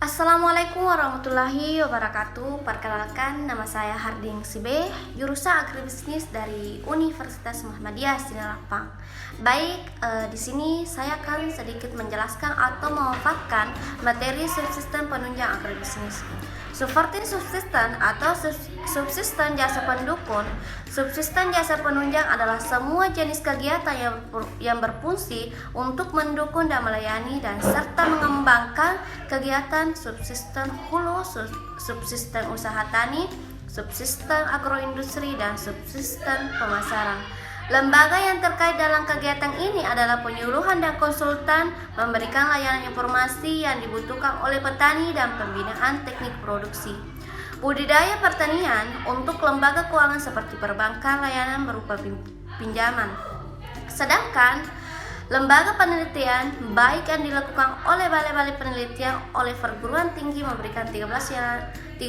Assalamualaikum warahmatullahi wabarakatuh. Perkenalkan, nama saya Harding Sibe, jurusan Agribisnis dari Universitas Muhammadiyah Sinarapang. Baik, di sini saya akan sedikit menjelaskan atau memaparkan materi subsisten penunjang agribisnis. Seperti subsisten atau subsisten jasa pendukung, subsisten jasa penunjang adalah semua jenis kegiatan yang berfungsi untuk mendukung dan melayani dan serta mengembangkan kegiatan subsisten hulu, subsisten usaha tani, subsisten agroindustri, dan subsisten pemasaran. Lembaga yang terkait dalam kegiatan ini adalah penyuluhan dan konsultan, memberikan layanan informasi yang dibutuhkan oleh petani dan pembinaan teknik produksi. Budidaya pertanian untuk lembaga keuangan seperti perbankan, layanan berupa pinjaman. Sedangkan lembaga penelitian baik yang dilakukan oleh balai-balai penelitian oleh perguruan tinggi memberikan 13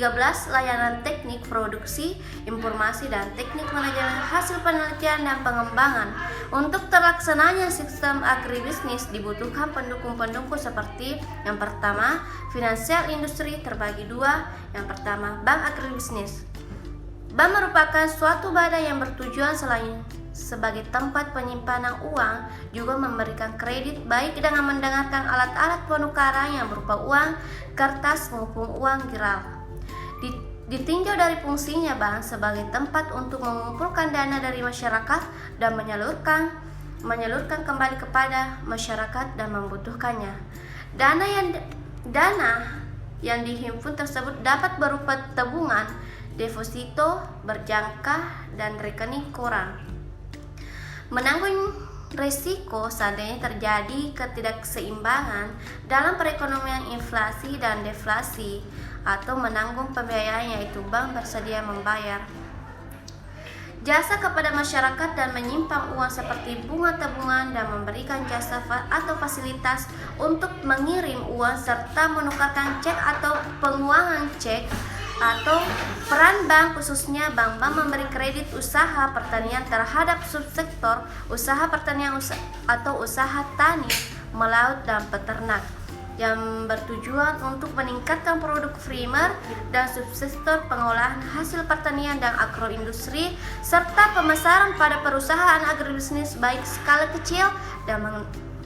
layanan teknik produksi, informasi, dan teknik manajemen hasil penelitian dan pengembangan. Untuk terlaksananya sistem agribisnis dibutuhkan pendukung-pendukung seperti yang pertama, finansial industri terbagi dua. Yang pertama, bank agribisnis. Bank merupakan suatu badan yang bertujuan selain sebagai tempat penyimpanan uang, juga memberikan kredit baik dengan mendengarkan alat-alat penukaran yang berupa uang kertas maupun uang geral. Ditinjau dari fungsinya, bank sebagai tempat untuk mengumpulkan dana dari masyarakat dan menyalurkan kembali kepada masyarakat dan membutuhkannya. Dana yang dihimpun tersebut dapat berupa tabungan, deposito, berjangka, dan rekening koran. Menanggung risiko seandainya terjadi ketidakseimbangan dalam perekonomian, inflasi dan deflasi, atau menanggung pembiayaan, yaitu bank bersedia membayar jasa kepada masyarakat dan menyimpan uang seperti bunga tabungan dan memberikan jasa atau fasilitas untuk mengirim uang serta menukarkan cek atau penguangan cek. Atau peran bank, khususnya bank-bank memberi kredit usaha pertanian terhadap subsektor usaha pertanian atau usaha tani, melaut, dan peternak yang bertujuan untuk meningkatkan produk primer dan subsektor pengolahan hasil pertanian dan agroindustri serta pemasaran pada perusahaan agribisnis baik skala kecil dan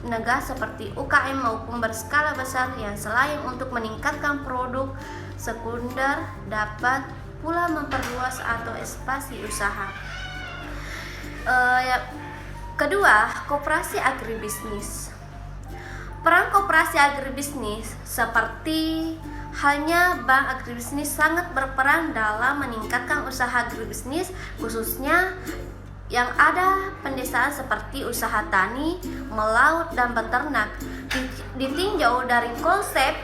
menengah seperti UKM maupun berskala besar yang selain untuk meningkatkan produk sekunder dapat pula memperluas atau ekspansi usaha. Kedua, koperasi agribisnis. Peran koperasi agribisnis seperti halnya bank agribisnis sangat berperan dalam meningkatkan usaha agribisnis, khususnya yang ada pendesaan seperti usaha tani, melaut, dan beternak. Ditinjau dari konsep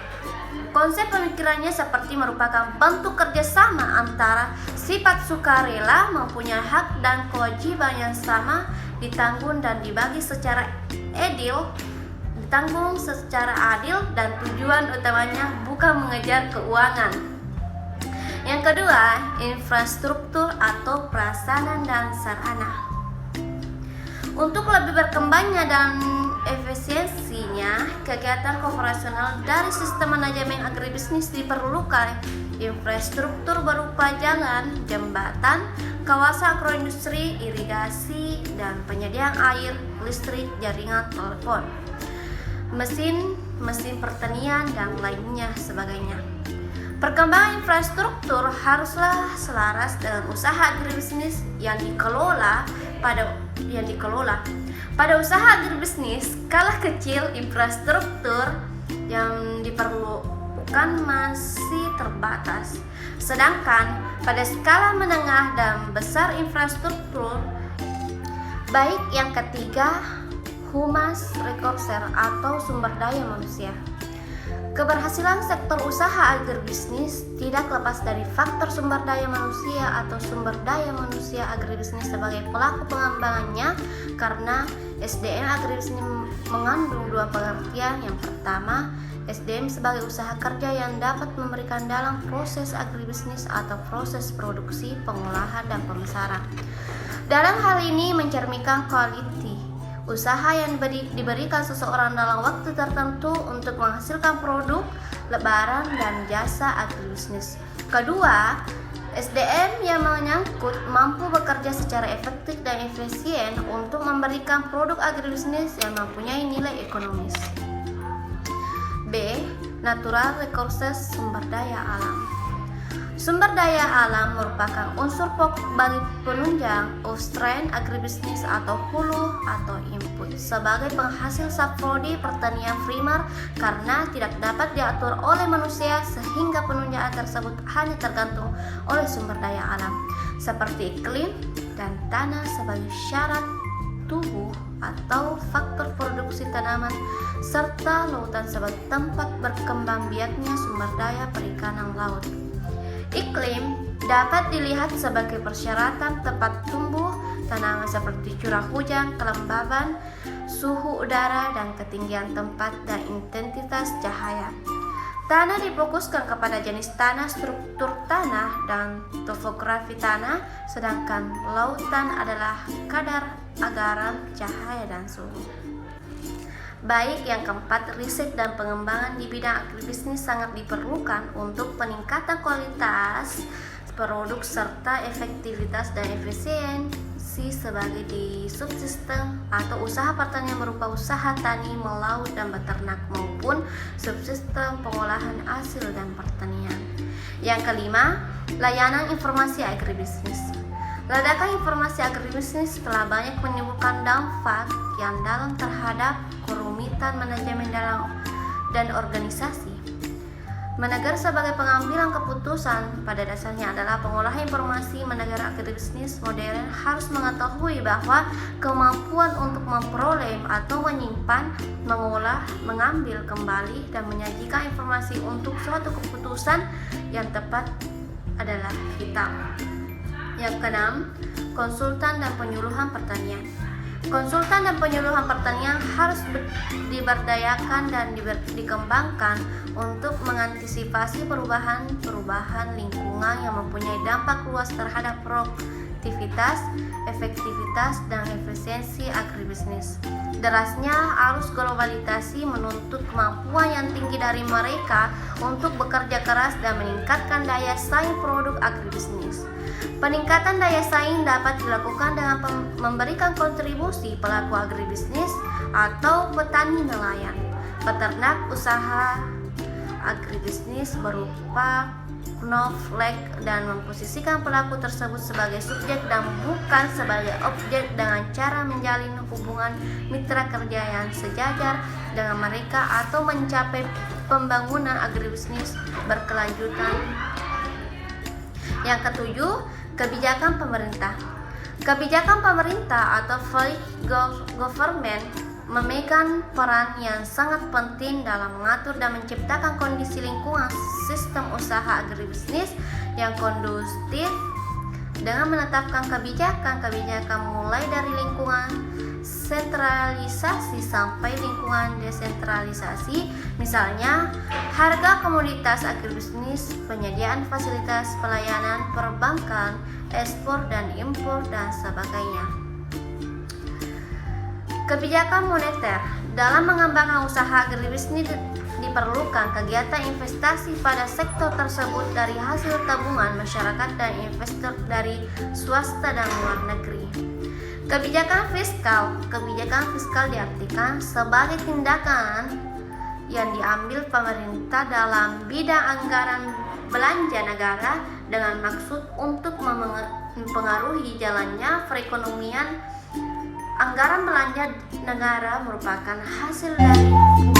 pemikirannya seperti merupakan bentuk kerjasama antara sifat sukarela, mempunyai hak dan kewajiban yang sama, ditanggung dan dibagi secara adil, dan tujuan utamanya bukan mengejar keuangan. Yang kedua, infrastruktur atau prasarana dan sarana. Untuk lebih berkembangnya dan efisiensinya kegiatan operasional dari sistem manajemen agribisnis diperlukan infrastruktur berupa jalan, jembatan, kawasan agroindustri, irigasi, dan penyediaan air, listrik, jaringan telepon, mesin pertanian, dan lainnya sebagainya. Perkembangan infrastruktur haruslah selaras dengan usaha agribisnis yang dikelola. Pada usaha agribisnis skala kecil, infrastruktur yang diperlukan masih terbatas. Sedangkan pada skala menengah dan besar, infrastruktur baik yang ketiga, humas resources atau sumber daya manusia. Keberhasilan sektor usaha agribisnis tidak lepas dari faktor sumber daya manusia atau sumber daya manusia agribisnis sebagai pelaku pengembangannya, karena SDM agribisnis mengandung dua pengertian. Yang pertama, SDM sebagai usaha kerja yang dapat memberikan dalam proses agribisnis atau proses produksi, pengolahan, dan pemasaran. Dalam hal ini mencerminkan usaha yang diberikan seseorang dalam waktu tertentu untuk menghasilkan produk, barang, dan jasa agribisnis. Kedua, SDM yang menyangkut mampu bekerja secara efektif dan efisien untuk memberikan produk agribisnis yang mempunyai nilai ekonomis. B. Natural resources, sumber daya alam. Sumber daya alam merupakan unsur pokok bagi penunjang upstream agribisnis atau hulu atau input sebagai penghasil subprodi pertanian primer karena tidak dapat diatur oleh manusia sehingga penunjang tersebut hanya tergantung oleh sumber daya alam seperti iklim dan tanah sebagai syarat tubuh atau faktor produksi tanaman serta lautan sebagai tempat berkembang biaknya sumber daya perikanan laut. Iklim dapat dilihat sebagai persyaratan tempat tumbuh tanaman seperti curah hujan, kelembaban, suhu udara, dan ketinggian tempat dan intensitas cahaya. Tanah difokuskan kepada jenis tanah, struktur tanah, dan topografi tanah, sedangkan lautan adalah kadar garam, cahaya, dan suhu. Baik, yang keempat, riset dan pengembangan di bidang agribisnis sangat diperlukan untuk peningkatan kualitas produk serta efektivitas dan efisiensi sebagai di subsistem atau usaha pertanian berupa usaha tani, melaut, dan beternak maupun subsistem pengolahan hasil dan pertanian. Yang kelima, layanan informasi agribisnis. Ledakan informasi agribisnis telah banyak menimbulkan dampak yang dalam terhadap kerumitan manajemen dan organisasi. Manajer sebagai pengambilan keputusan pada dasarnya adalah pengolahan informasi. Manajer agribisnis modern harus mengetahui bahwa kemampuan untuk memperoleh atau menyimpan, mengolah, mengambil kembali, dan menyajikan informasi untuk suatu keputusan yang tepat adalah vital. Yang keenam, konsultan dan penyuluhan pertanian. Konsultan dan penyuluhan pertanian harus diberdayakan dan dikembangkan untuk mengantisipasi perubahan lingkungan yang mempunyai dampak luas terhadap produktivitas, efektivitas, dan efisiensi agribisnis. Derasnya arus globalisasi menuntut kemampuan yang tinggi dari mereka untuk bekerja keras dan meningkatkan daya saing produk agribisnis. Peningkatan daya saing dapat dilakukan dengan memberikan kontribusi pelaku agribisnis atau petani nelayan, peternak, usaha agribisnis berupa knowledge dan memposisikan pelaku tersebut sebagai subjek dan bukan sebagai objek dengan cara menjalin hubungan mitra kerja yang sejajar dengan mereka atau mencapai pembangunan agribisnis berkelanjutan. Yang ketujuh, kebijakan pemerintah. Kebijakan pemerintah atau public government memegang peran yang sangat penting dalam mengatur dan menciptakan kondisi lingkungan sistem usaha agribisnis yang kondusif dengan menetapkan kebijakan mulai dari lingkungan sentralisasi sampai lingkungan desentralisasi, misalnya harga komoditas agribisnis, penyediaan fasilitas pelayanan perbankan, ekspor dan impor, dan sebagainya. Kebijakan moneter. Dalam mengembangkan usaha agribisnis diperlukan kegiatan investasi pada sektor tersebut dari hasil tabungan masyarakat dan investor dari swasta dan luar negeri. Kebijakan fiskal. Kebijakan fiskal diartikan sebagai tindakan yang diambil pemerintah dalam bidang anggaran belanja negara dengan maksud untuk mempengaruhi jalannya perekonomian. Anggaran belanja negara merupakan hasil dari